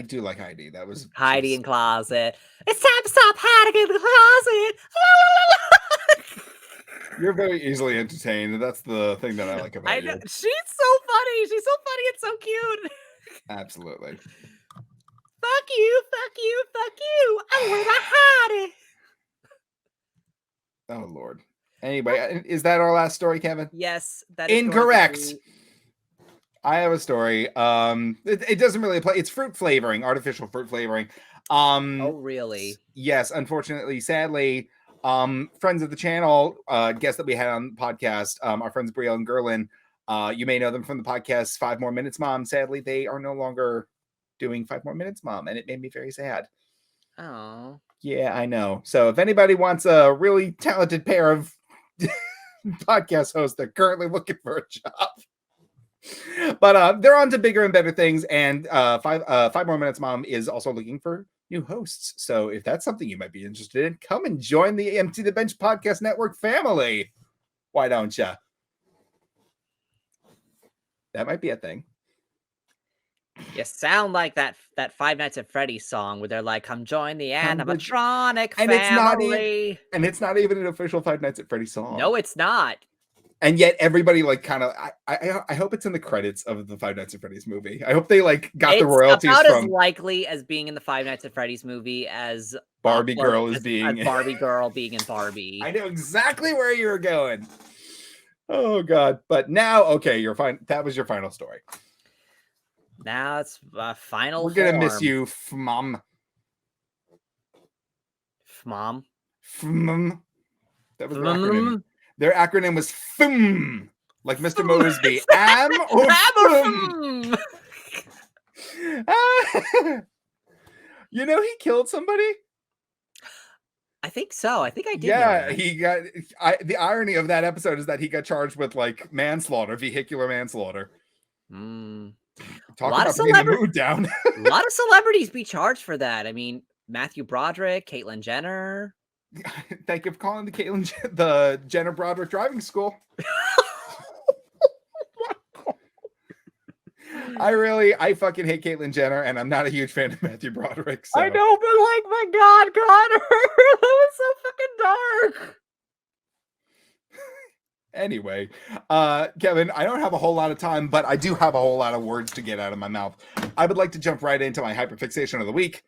do like Heidi. That was Heidi in Closet. It's time to stop hiding in the closet. You're very easily entertained. That's the thing that I like about I you. know. She's so funny. She's so funny and so cute. Absolutely. Fuck you, fuck you, fuck you. I'm with a hottie. Oh, Lord. Anyway, is that our last story, Kevin? Yes, that is incorrect. I have a story. It doesn't really apply. It's fruit flavoring, artificial fruit flavoring. Oh, really? Yes, unfortunately, sadly, friends of the channel, guests that we had on the podcast, our friends Brielle and Gerlin, you may know them from the podcast 5 More Minutes Mom. Sadly, they are no longer doing 5 More Minutes Mom, and it made me very sad. Oh. Yeah, I know. So if anybody wants a really talented pair of podcast hosts, they're currently looking for a job. But they're on to bigger and better things, and 5 More Minutes Mom is also looking for new hosts. So if that's something you might be interested in, come and join the Empty the Bench Podcast Network family. Why don't you? That might be a thing. You sound like that Five Nights at Freddy's song where they're like, "Come join the animatronic family." It's not even an official Five Nights at Freddy's song. No, it's not. And yet everybody like kind of I hope it's in the credits of the Five Nights at Freddy's movie. I hope they like got the royalties about from as likely as being in the Five Nights at Freddy's movie as Barbie girl is being as Barbie girl being in Barbie. I know exactly where you're going. Oh God. But now, okay, you're fine. That was your final story. Now it's final. We're gonna miss you, Mom. Mom. That was their acronym. Their acronym was FUM, like Mr. Mosby. You know he killed somebody? I think so. I think I did. Yeah, he got. The irony of that episode is that he got charged with like manslaughter, vehicular manslaughter. Talk about bringing the mood down. A lot of celebrities be charged for that. I mean, Matthew Broderick, Caitlyn Jenner. Thank you for calling the Jenner Broderick driving school. I fucking hate Caitlyn Jenner, and I'm not a huge fan of Matthew Broderick. So. I know, but like, my God, Connor, that was so fucking dark. Anyway, Kevin, I don't have a whole lot of time, but I do have a whole lot of words to get out of my mouth. I would like to jump right into my hyperfixation of the week.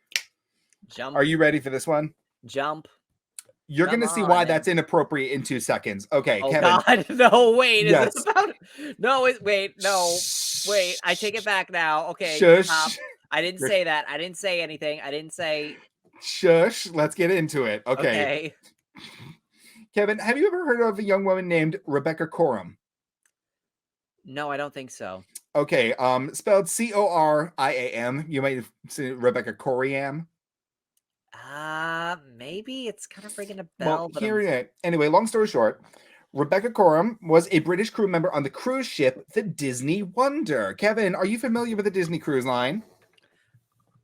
Jump. Are you ready for this one? Jump. You're going to see why that's inappropriate in 2 seconds. Okay, oh, Kevin. God. No, wait. Yes. Is this about... No, wait. No. Wait. I take it back now. Okay. Shush. I didn't say that. I didn't say anything. I didn't say... Shush. Let's get into it. Okay. Kevin, have you ever heard of a young woman named Rebecca Coriam? No, I don't think so. Okay. Spelled Coriam. You might have seen Rebecca Coriam. Maybe it's kind of ringing a bell. Well, anyway, long story short, Rebecca Coriam was a British crew member on the cruise ship, the Disney Wonder. Kevin, are you familiar with the Disney Cruise Line?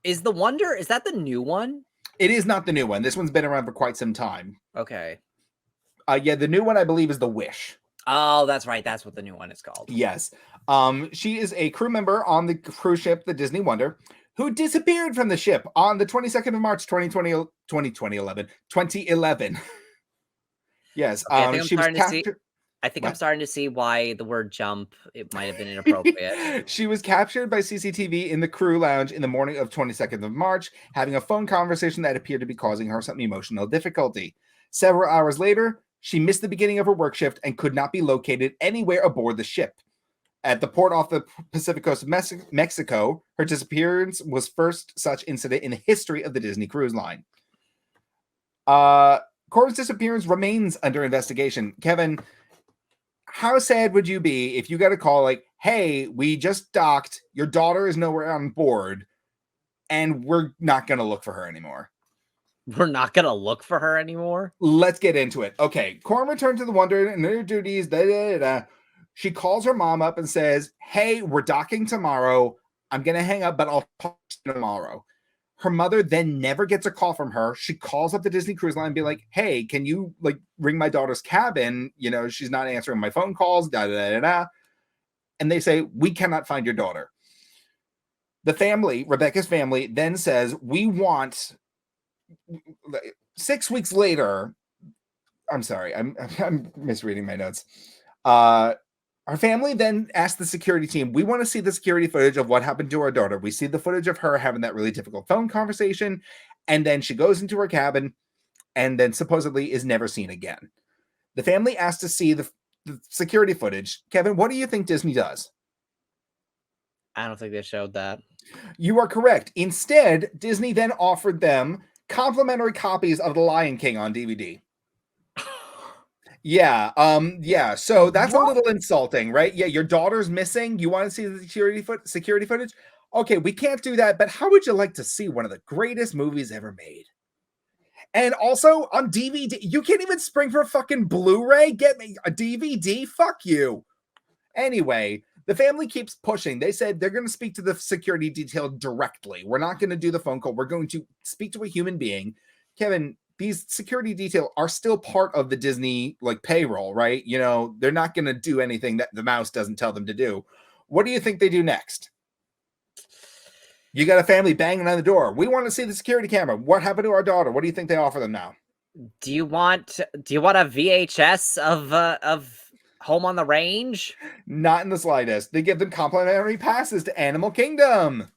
Is the Wonder, is that the new one? It is not the new one. This one's been around for quite some time. Okay. Yeah, the new one, I believe, is the Wish. Oh, that's right. That's what the new one is called. Yes. She is a crew member on the cruise ship, the Disney Wonder, who disappeared from the ship on the 22nd of March, 2011. Yes. Okay, she was captured. I think I'm starting to see why the word jump, it might have been inappropriate. She was captured by CCTV in the crew lounge in the morning of 22nd of March, having a phone conversation that appeared to be causing her some emotional difficulty. Several hours later, she missed the beginning of her work shift and could not be located anywhere aboard the ship. At the port off the Pacific coast of Mexico, her disappearance was first such incident in the history of the Disney Cruise Line. Coriam's disappearance remains under investigation. Kevin, how sad would you be if you got a call like, hey, we just docked, your daughter is nowhere on board, and we're not going to look for her anymore? We're not going to look for her anymore? Let's get into it. Okay, Coriam returned to the Wonder and her duties, She calls her mom up and says, hey, we're docking tomorrow. I'm going to hang up, but I'll talk to you tomorrow. Her mother then never gets a call from her. She calls up the Disney Cruise Line and be like, hey, can you like ring my daughter's cabin? You know, she's not answering my phone calls, And they say, we cannot find your daughter. The family, Rebecca's family, then says, we want 6 weeks later, I'm sorry. I'm misreading my notes. Our family then asked the security team, we want to see the security footage of what happened to our daughter. We see the footage of her having that really difficult phone conversation, and then she goes into her cabin and then supposedly is never seen again. The family asked to see the security footage. Kevin, what do you think Disney does? I don't think they showed that. You are correct. Instead, Disney then offered them complimentary copies of The Lion King on DVD. Yeah. So that's a little insulting, right? Yeah, your daughter's missing. You want to see the security footage? Okay, we can't do that, but how would you like to see one of the greatest movies ever made? And also on DVD, you can't even spring for a fucking Blu-ray. Get me a DVD. Fuck you. Anyway, the family keeps pushing. They said they're going to speak to the security detail directly. We're not going to do the phone call. We're going to speak to a human being. Kevin, these security detail are still part of the Disney like payroll, right? You know, they're not going to do anything that the mouse doesn't tell them to do. What do you think they do next? You got a family banging on the door. We want to see the security camera. What happened to our daughter? What do you think they offer them now? Do you want a VHS of Home on the Range? Not in the slightest. They give them complimentary passes to Animal Kingdom.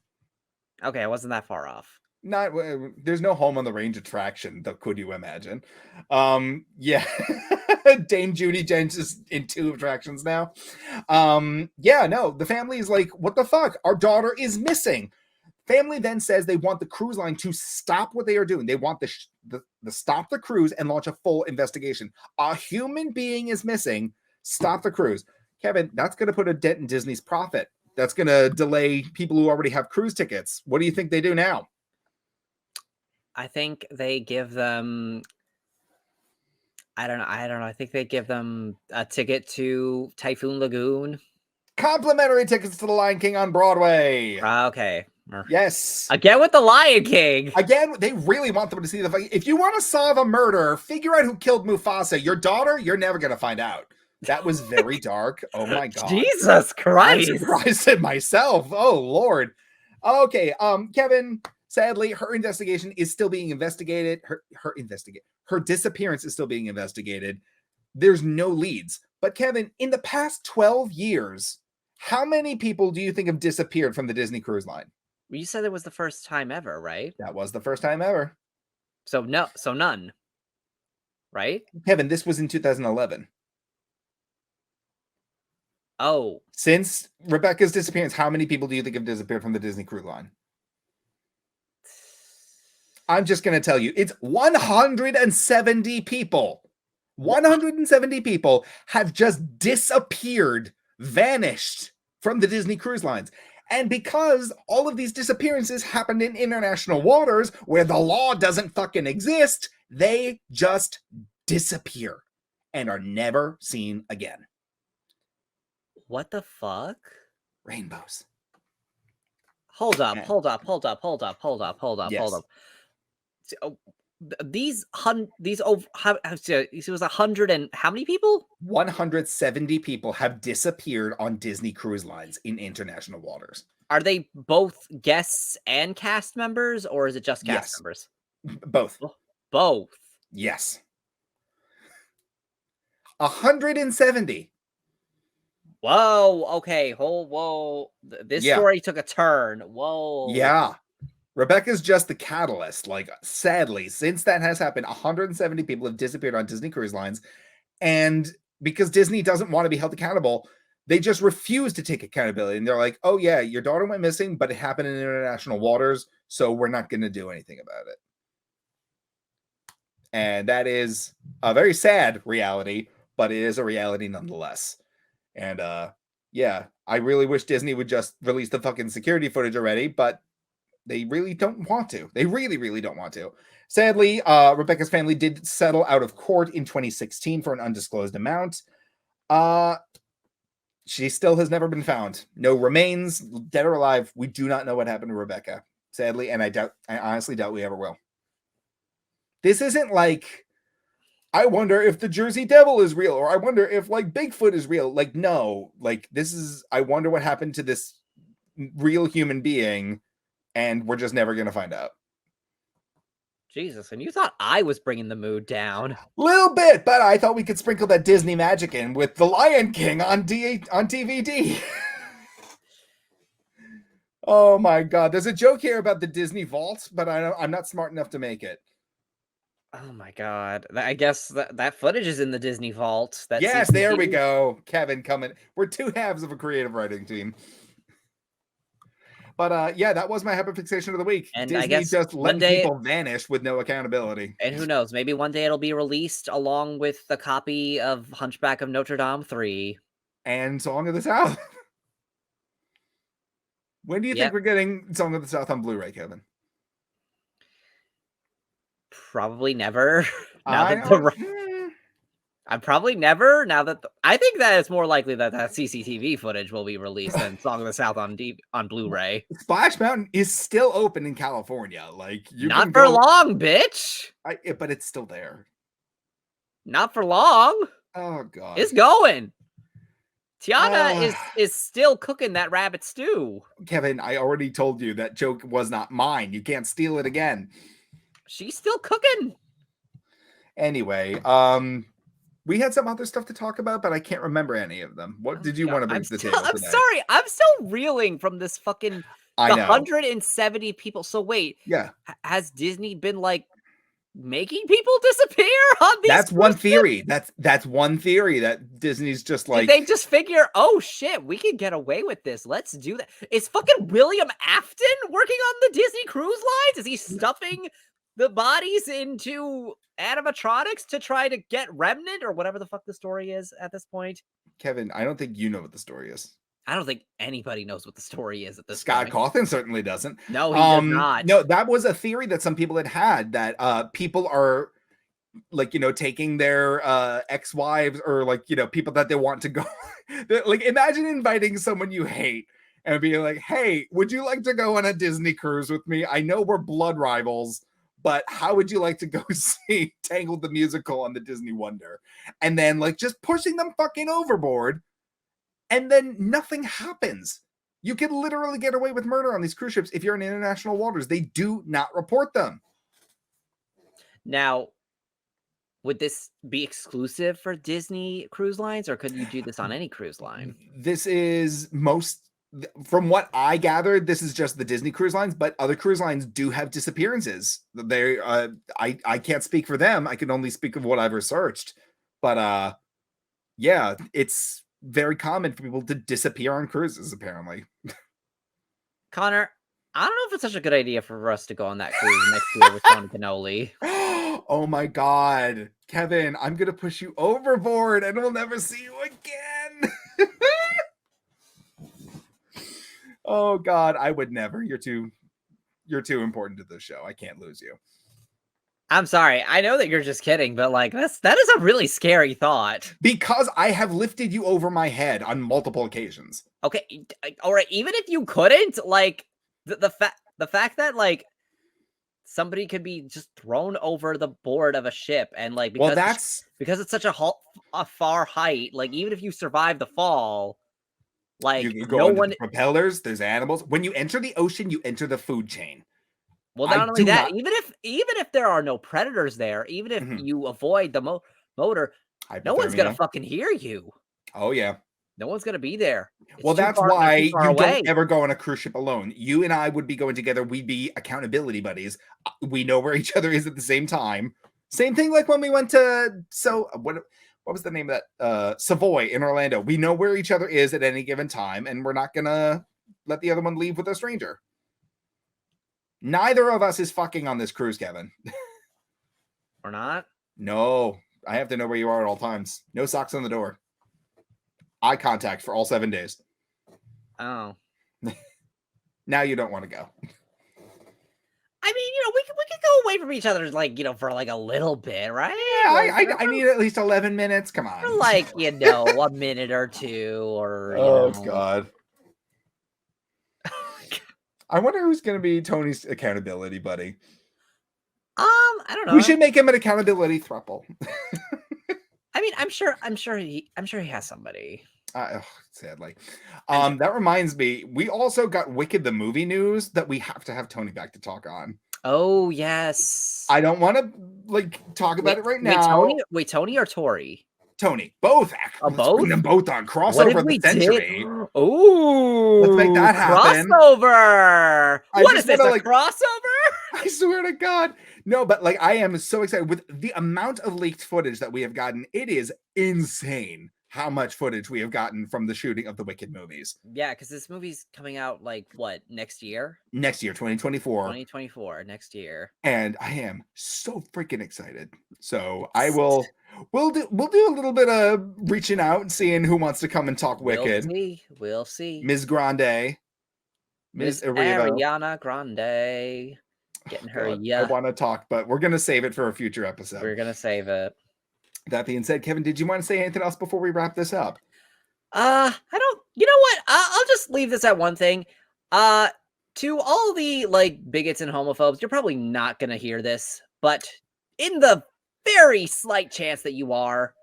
Okay, I wasn't that far off. There's no Home on the Range attraction, though. Could you imagine? Yeah. Dame Judi Dench is in 2 attractions now. Yeah, no, the family is like, what the fuck? Our daughter is missing. Family then says they want the cruise line to stop what they are doing. They want the stop the cruise and launch a full investigation. A human being is missing. Stop the cruise. Kevin, that's going to put a dent in Disney's profit. That's going to delay people who already have cruise tickets. What do you think they do now? I think they give them... I don't know. I think they give them a ticket to Typhoon Lagoon. Complimentary tickets to The Lion King on Broadway. Okay. Yes. Again with The Lion King. Again, they really want them to see the fight. If you want to solve a murder, figure out who killed Mufasa. Your daughter, you're never going to find out. That was very dark. Oh my God. Jesus Christ. I'm surprised at myself. Oh Lord. Okay. Kevin, sadly, her investigation is still being investigated. Her disappearance is still being investigated. There's no leads. But Kevin, in the past 12 years, how many people do you think have disappeared from the Disney Cruise Line? You said it was the first time ever, right? That was the first time ever. So none. Right? Kevin, this was in 2011. Oh. Since Rebecca's disappearance, how many people do you think have disappeared from the Disney Cruise Line? I'm just going to tell you, it's 170 people. 170 people have just disappeared, vanished from the Disney Cruise Lines. And because all of these disappearances happened in international waters where the law doesn't fucking exist, they just disappear and are never seen again. What the fuck? Rainbows. Hold up. Yes. So, these over, it was 100 and how many people? 170 people have disappeared on Disney Cruise Lines in international waters. Are they both guests and cast members, or is it just cast members? Both. Both. Yes. 170. Whoa. Okay. Whoa. This story took a turn. Whoa. Yeah. Rebecca's just the catalyst. Like, sadly, since that has happened, 170 people have disappeared on Disney Cruise Lines. And because Disney doesn't want to be held accountable, they just refuse to take accountability. And they're like, oh, yeah, your daughter went missing, but it happened in international waters, so we're not going to do anything about it. And that is a very sad reality, but it is a reality nonetheless. And, yeah, I really wish Disney would just release the fucking security footage already, but they really don't want to. They really, really don't want to. Sadly, Rebecca's family did settle out of court in 2016 for an undisclosed amount. She still has never been found. No remains, dead or alive. We do not know what happened to Rebecca, sadly, and I honestly doubt we ever will. This isn't like, I wonder if the Jersey Devil is real, or I wonder if like Bigfoot is real. Like, no, like this is, I wonder what happened to this real human being. And we're just never going to find out. Jesus, and you thought I was bringing the mood down. Little bit, but I thought we could sprinkle that Disney magic in with The Lion King on DVD. Oh my God. There's a joke here about the Disney vault, but I'm not smart enough to make it. Oh my God. I guess that footage is in the Disney vault. Yes, there we go. Kevin coming. We're two halves of a creative writing team. But yeah, that was my hyperfixation of the week. And Disney I guess just letting people vanish with no accountability. And who knows? Maybe one day it'll be released along with a copy of Hunchback of Notre Dame 3. And Song of the South. When do you think we're getting Song of the South on Blu-ray, Kevin? Probably never. I'm probably never. Now that I think that it's more likely that CCTV footage will be released than Song of the South on Blu-ray. Splash Mountain is still open in California. Like not for long, bitch. But it's still there. Not for long. Oh God, it's going. Tiana is still cooking that rabbit stew. Kevin, I already told you that joke was not mine. You can't steal it again. She's still cooking. Anyway, we had some other stuff to talk about, but I can't remember any of them. What did you want to bring to the table today? I'm sorry. I'm still reeling from this fucking 170 people. So wait. Yeah. Has Disney been like making people disappear on these? That's one theory. That's one theory that Disney's just like. Did they just figure, oh shit, we can get away with this. Let's do that. Is fucking William Afton working on the Disney Cruise Lines? Is he stuffing the bodies into animatronics to try to get Remnant or whatever the fuck the story is at this point? Kevin, I don't think you know what the story is. I don't think anybody knows what the story is at this point. Scott Cawthon certainly doesn't. No, he does not. No, that was a theory that some people had that people are like, taking their ex-wives or like, people that they want to go. Like, imagine inviting someone you hate and being like, hey, would you like to go on a Disney cruise with me? I know we're blood rivals, but how would you like to go see Tangled the Musical on the Disney Wonder? And then like just pushing them fucking overboard. And then nothing happens. You can literally get away with murder on these cruise ships if you're in international waters. They do not report them. Now, would this be exclusive for Disney cruise lines, or could you do this on any cruise line? This is from what I gathered, this is just the Disney cruise lines, but other cruise lines do have disappearances. They, I can't speak for them. I can only speak of what I've researched. But yeah, it's very common for people to disappear on cruises, apparently. Connor, I don't know if it's such a good idea for us to go on that cruise next year with Tony Cannoli. Oh my God, Kevin, I'm gonna push you overboard and we'll never see you again. Oh God, I would never. You're too important to this show. I can't lose you. I'm sorry. I know that you're just kidding, but like that is a really scary thought. Because I have lifted you over my head on multiple occasions. Okay, all right. Even if you couldn't, like the fact that like somebody could be just thrown over the board of a ship and like because it's such a far height. Like even if you survive the fall, like you go into the propellers. There's animals. When you enter the ocean, you enter the food chain. Well, not only that, even if there are no predators there, even if you avoid the motor, no one's gonna fucking hear you. Oh yeah, no one's gonna be there. Well, that's why you don't ever go on a cruise ship alone. You and I would be going together. We'd be accountability buddies. We know where each other is at the same time. Same thing like when we went to what was the name of that Savoy in Orlando. We know where each other is at any given time, and we're not gonna let the other one leave with a stranger. Neither of us is fucking on this cruise, Kevin. Or not? No. I have to know where you are at all times. No socks on the door. Eye contact for all 7 days. Oh. Now you don't want to go. I mean, we could go away from each other, like, for like a little bit, right? Yeah, I need at least 11 minutes. Come on. For like, a minute or two, or oh God. I wonder who's going to be Tony's accountability buddy. I don't know. We should make him an accountability throuple. I mean, I'm sure he has somebody. Sadly. That reminds me, we also got Wicked the movie news that we have to have Tony back to talk on. Oh, yes. I don't want to like talk about it right now. Tony or Tori? Tony, both. Let's both? bring them both on. What Crossover if of the we century. Ooh. Let's make that happen. Crossover. What is this, a crossover? I swear to God. No, but like I am so excited with the amount of leaked footage that we have gotten. It is insane how much footage we have gotten from the shooting of the Wicked movies. Yeah, because this movie's coming out like what, next year? Next year, 2024. 2024, next year. And I am so freaking excited. So we'll do a little bit of reaching out and seeing who wants to come and talk Wicked. We'll see. Ms. Grande. Miss Ariana Grande. Getting her, I want to talk, but we're going to save it for a future episode. We're going to save it. That being said, Kevin, did you want to say anything else before we wrap this up? I don't, you know what? I'll just leave this at one thing. To all the like bigots and homophobes, you're probably not going to hear this, but in the very slight chance that you are,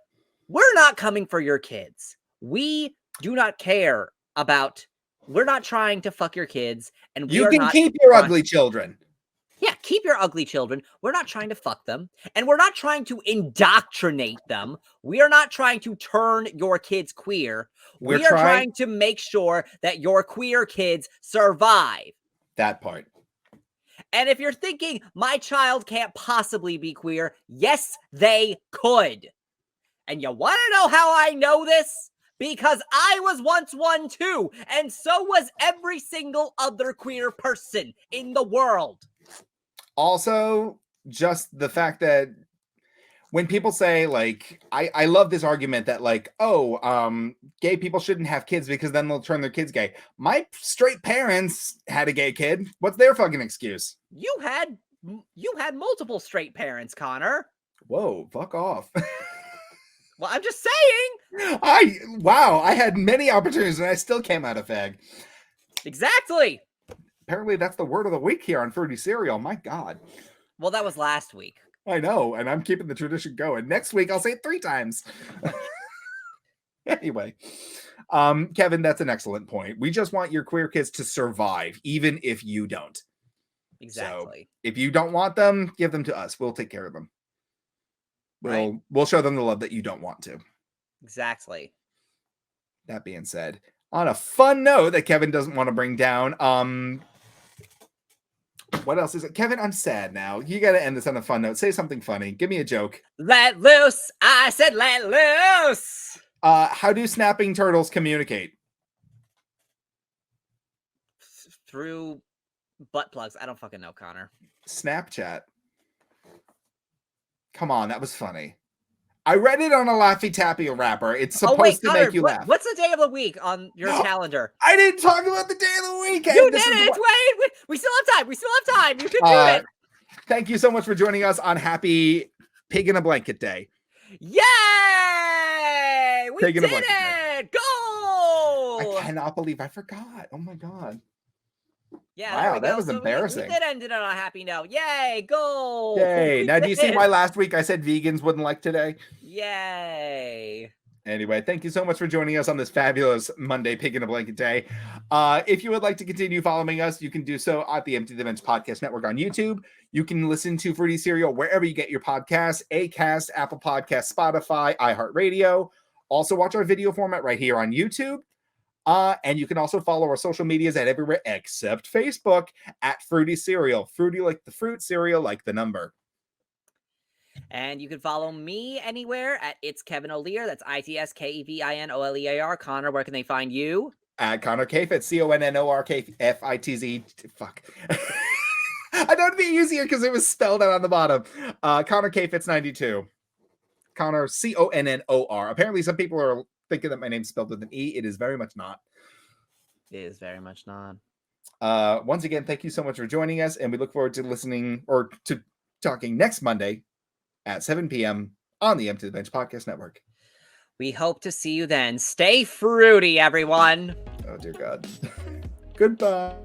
we're not coming for your kids. We do not care about, we're not trying to fuck your kids. And you can keep your ugly children. Yeah, keep your ugly children. We're not trying to fuck them. And we're not trying to indoctrinate them. We are not trying to turn your kids queer. We are trying to make sure that your queer kids survive. That part. And if you're thinking, my child can't possibly be queer, yes, they could. And you want to know how I know this? Because I was once one too. And so was every single other queer person in the world. Also, just the fact that when people say like, I love this argument that like, gay people shouldn't have kids because then they'll turn their kids gay. My straight parents had a gay kid. What's their fucking excuse? You had multiple straight parents, Connor. Whoa, fuck off. Well, I'm just saying. I had many opportunities and I still came out a fag. Exactly. Apparently that's the word of the week here on Fruity Cereal. My God. Well, that was last week. I know, and I'm keeping the tradition going. Next week, I'll say it 3 times. Anyway, Kevin, that's an excellent point. We just want your queer kids to survive, even if you don't. Exactly. So if you don't want them, give them to us. We'll take care of them. We'll show them the love that you don't want to. Exactly. That being said, on a fun note that Kevin doesn't want to bring down, what else is it? Kevin, I'm sad now. You got to end this on a fun note. Say something funny. Give me a joke. Let loose. I said let loose. How do snapping turtles communicate? Through butt plugs. I don't fucking know, Connor. Snapchat. Come on, that was funny. I read it on a Laffy Taffy wrapper. It's supposed to Connor, make you laugh. What's the day of the week on your calendar? I didn't talk about the day of the week. You did it. Wait, we still have time. You can do it. Thank you so much for joining us on Happy Pig in a Blanket Day. Yay! We did it. Go! I cannot believe I forgot. Oh my God. Yeah, wow, that was embarrassing. We did end it on a happy note. Yay, go! Yay! Now, do you see why last week I said vegans wouldn't like today? Yay! Anyway, thank you so much for joining us on this fabulous Monday Pig in a Blanket Day. If you would like to continue following us, you can do so at the Empty the Bench Podcast Network on YouTube. You can listen to Fruity Cereal wherever you get your podcasts, Acast, Apple Podcasts, Spotify, iHeartRadio. Also watch our video format right here on YouTube. And you can also follow our social medias at everywhere except Facebook at Fruity Cereal. Fruity like the fruit, cereal like the number. And you can follow me anywhere at It's Kevin O'Lear. That's ITSKEVINOLEAR. Connor, where can they find you? At Connor Kfitz, CONNORKFITZ. Fuck. I thought it'd be easier because it was spelled out on the bottom. Connor Kfitz 92. Connor CONNOR. Apparently, some people are thinking that my name's spelled with an E. It is very much not. It is very much not. Once again, thank you so much for joining us, and we look forward to listening or to talking next Monday at 7 p.m. on the Empty the Bench Podcast Network. We hope to see you then. Stay fruity, everyone. Oh, dear God. Goodbye.